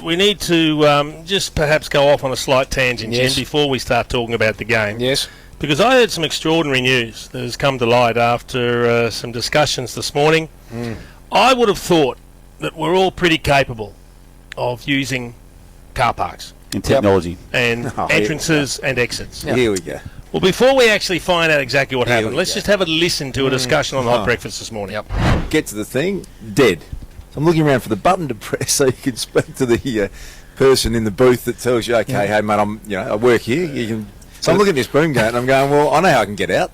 we need to just perhaps go off on a slight tangent, Yes. Jim, before we start talking about the game. Yes. Because I heard some extraordinary news that has come to light after some discussions this morning. I would have thought that we're all pretty capable of using car parks In technology. and entrances and exits. Here we go. Well, before we actually find out exactly what happened, we let's go. just have a listen to a discussion on Hot Breakfast this morning. Yep. Get to the thing, dead. So I'm looking around for the button to press so you can speak to the person in the booth that tells you, okay, hey mate, I work here. You can. So I'm looking at this boom gate and I'm going, well, I know how I can get out.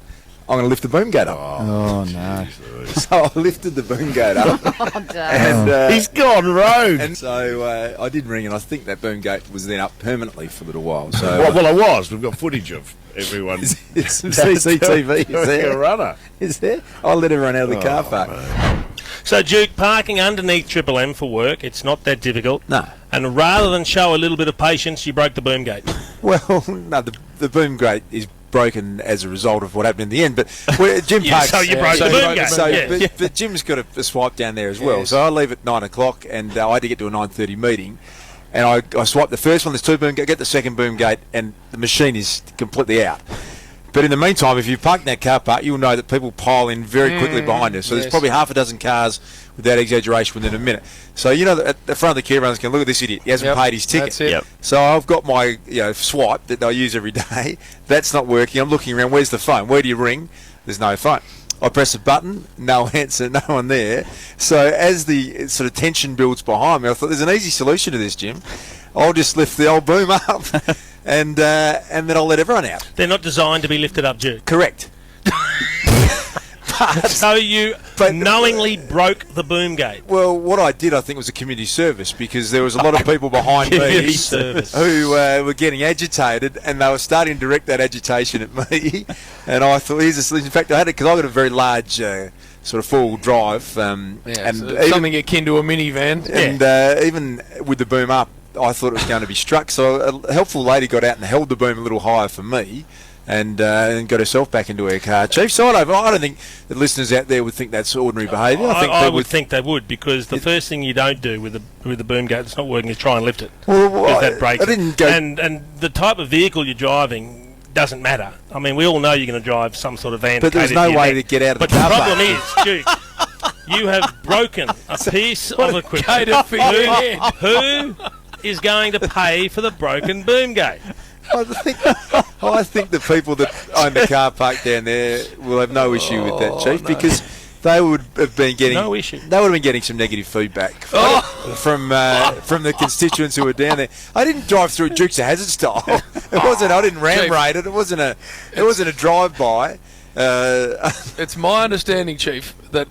I'm going to lift the boom gate up. Oh, no. So I lifted the boom gate up. Oh, no. And, He's gone rogue. and so I did ring, and I think that boom gate was then up permanently for a little while. So Well, I was. We've got footage of everyone. it's CCTV. Is Doing a there? runner. Is there? I'll let everyone out of the car park. So, Duke, parking underneath Triple M for work, it's not that difficult. No. And rather than show a little bit of patience, you broke the boom gate. Well, no, the boom gate is broken as a result of what happened in the end. But Jim Yeah, Parks. so you broke the boom gate. So, Yeah. but Jim's got a swipe down there as well. Yes. So I leave at 9 o'clock, and I had to get to a 9:30 meeting. And I swiped the first one. There's two boom gate. Get the second boom gate, and the machine is completely out. But in the meantime, if you park in that car park, you'll know that people pile in very quickly behind us. So yes. there's probably half a dozen cars, without exaggeration, within a minute. So you know that at the front of the queue runners can look at this idiot. He hasn't Yep, paid his ticket. that's it. Yep. So I've got my swipe that I use every day. That's not working. I'm looking around. Where's the phone? Where do you ring? There's no phone. I press a button, no answer, no one there. So as the sort of tension builds behind me, I thought there's an easy solution to this, Jim. I'll just lift the old boom up, and then I'll let everyone out. They're not designed to be lifted up, Duke. Correct. So you But- knowingly broke the boom gate. Well, what I did, I think, was a community service, because there was a lot of people behind Community me service. who were getting agitated, and they were starting to direct that agitation at me. And I thought, here's a solution. In fact, I had it because I got a very large sort of four-wheel drive, and so something akin to a minivan. And even with the boom up, I thought it was going to be struck. So a helpful lady got out and held the boom a little higher for me, and got herself back into her car. Chief, so I don't think the listeners out there would think that's ordinary behaviour. I would think they would, because the first thing you don't do with the boom gate that's not working is try and lift it. Well, Because that breaks I didn't it. go. And the type of vehicle you're driving doesn't matter. I mean, we all know you're going to drive some sort of van. But there's no way to get out of But the the car park. problem is, Duke, you have broken a piece of equipment. Cater for your head. Who is going to pay for the broken boom gate? I think the people that own the car park down there will have no issue with that, Chief, because they would have been getting No issue. They would have been getting some negative feedback from the constituents who were down there. I didn't drive through Dukes of Hazzard style. It wasn't. I didn't ram raid it. It wasn't a drive by. It's my understanding, Chief, that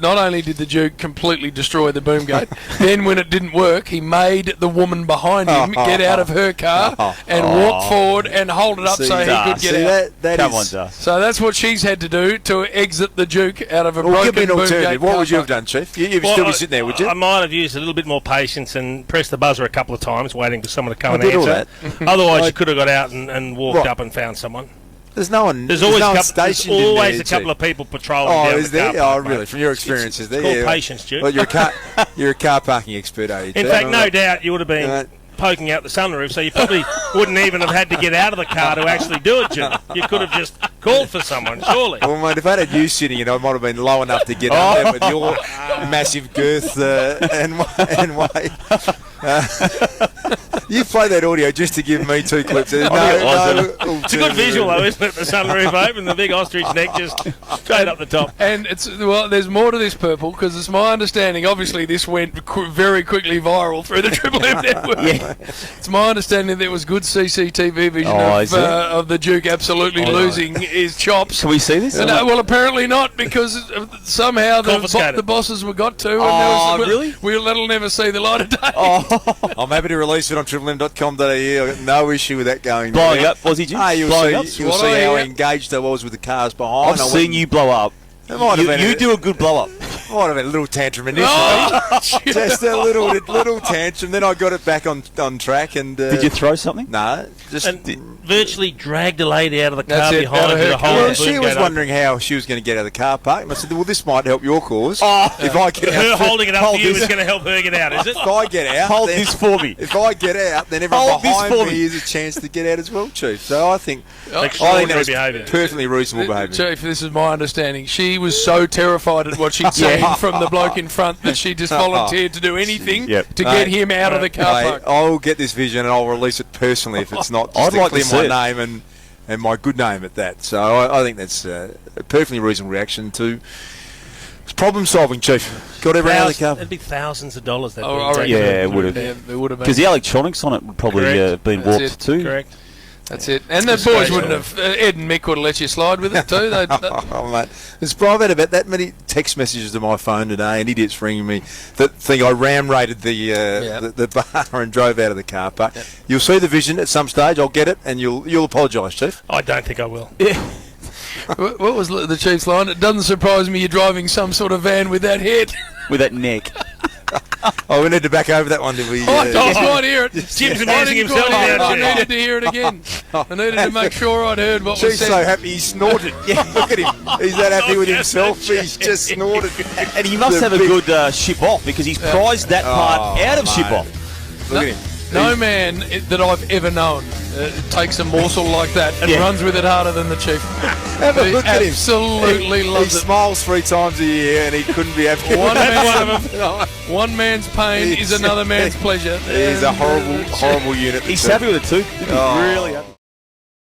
not only did the Duke completely destroy the boom gate, then when it didn't work, he made the woman behind him get out of her car and walk forward and hold it up so he could get out. Come on, Dust. So that's what she's had to do to exit the Duke out of a Well, give me broken an boom alternative. gate. What would you car have park. done, Chief? You'd still be sitting there, would you? I might have used a little bit more patience and pressed the buzzer a couple of times, waiting for someone to come I and did all answer. that. Otherwise, you could have got out and walked Right. up and found someone. There's no one. There's always, no one there's stationed in always there, a couple Chief. of people patrolling Oh, down is the car there? park, Oh, really? mate. From your experiences, there. It's called Yeah. patience, Duke. Well, you're a car parking expert, are you? In Chief? fact, no doubt you would have been Right. poking out the sunroof, so you probably wouldn't even have had to get out of the car to actually do it, Jim. You could have just called for someone, surely. Well, mate, if I had you sitting in, I might have been low enough to get up there with your massive girth and weight. You play that audio just to give me two clips. There's It's a good visual, though, isn't it? The sunroof open, the big ostrich neck just straight up the top. And there's more to this, Purple, because it's my understanding. Obviously, this went very quickly viral through the Triple M network. It's my understanding there was good CCTV vision of the Duke absolutely losing his chops. Can we see this? Well, apparently not, because somehow Confiscated. the bosses were got to. And really? That'll never see the light of day. I'm happy to release it on triplem.com.au. I've got no issue with that going Blowing there. up, Aussie Jim? You'll Blowing up? see how engaged I was with the cars behind. I've seen you blow up. It might have been You do a good blow up. Might have had a little tantrum initially. Oh, Just a little tantrum. Then I got it back on track. And Did you throw something? No, just. And virtually dragged a lady out of the That's car it, behind out of her her to car. hold Well, the she boom was gate wondering how she was going to get out of the car park, and I said, "Well, this might help your cause. If I get open. Her out, holding it up Hold to you this. is going to help her get out, is it? if I get out, Hold then, this for me. If I get out, then everyone Hold this behind for me me. has a chance to get out as well, Chief. So I think that Extraordinary was behaviour. perfectly reasonable behaviour. Chief, this is my understanding. She was so terrified at what she'd seen from the bloke in front that she just volunteered to do anything Yep. to get him out of the car Mate, park. I'll get this vision and I'll release it personally if it's not. I'd Just to like to clear see my it. name and my good name at that. So I think that's a perfectly reasonable reaction to problem solving, Chief. Got everyone out of the car. It'd be thousands of dollars. That Oh, would I take. reckon Yeah, it would have. Yeah, it would have been. Because the electronics on it would probably Correct. have been That's warped it. too. Correct. That's it. And the boys wouldn't have. Ed and Mick would have let you slide with it too. Oh, mate. I've had about that many text messages to my phone today and idiots ringing me that think I ram-rated the bar and drove out of the car park. Yep. You'll see the vision at some stage. I'll get it and you'll apologise, Chief. I don't think I will. What was the Chief's line? It doesn't surprise me you're driving some sort of van with that head. With that neck. Oh, we need to back over that one, did we? I don't quite hear it. Jim's I amusing didn't himself quite hear it. now, I Jim. needed to hear it again. I needed to make sure I'd heard what was Chief's so said. happy he snorted. Look at him. He's that happy with himself. He's just snorted. And he must The have a big- good ship off because he's prized that part out of ship mate. off. Look at him. No man that I've ever known takes a morsel like that and runs with it harder than the Chief. Have a He look at him. absolutely He loves it. smiles 3 times a year and he couldn't be happy. One man's pain is another man's pleasure. He's a horrible unit. He's happy with it too. He's really happy.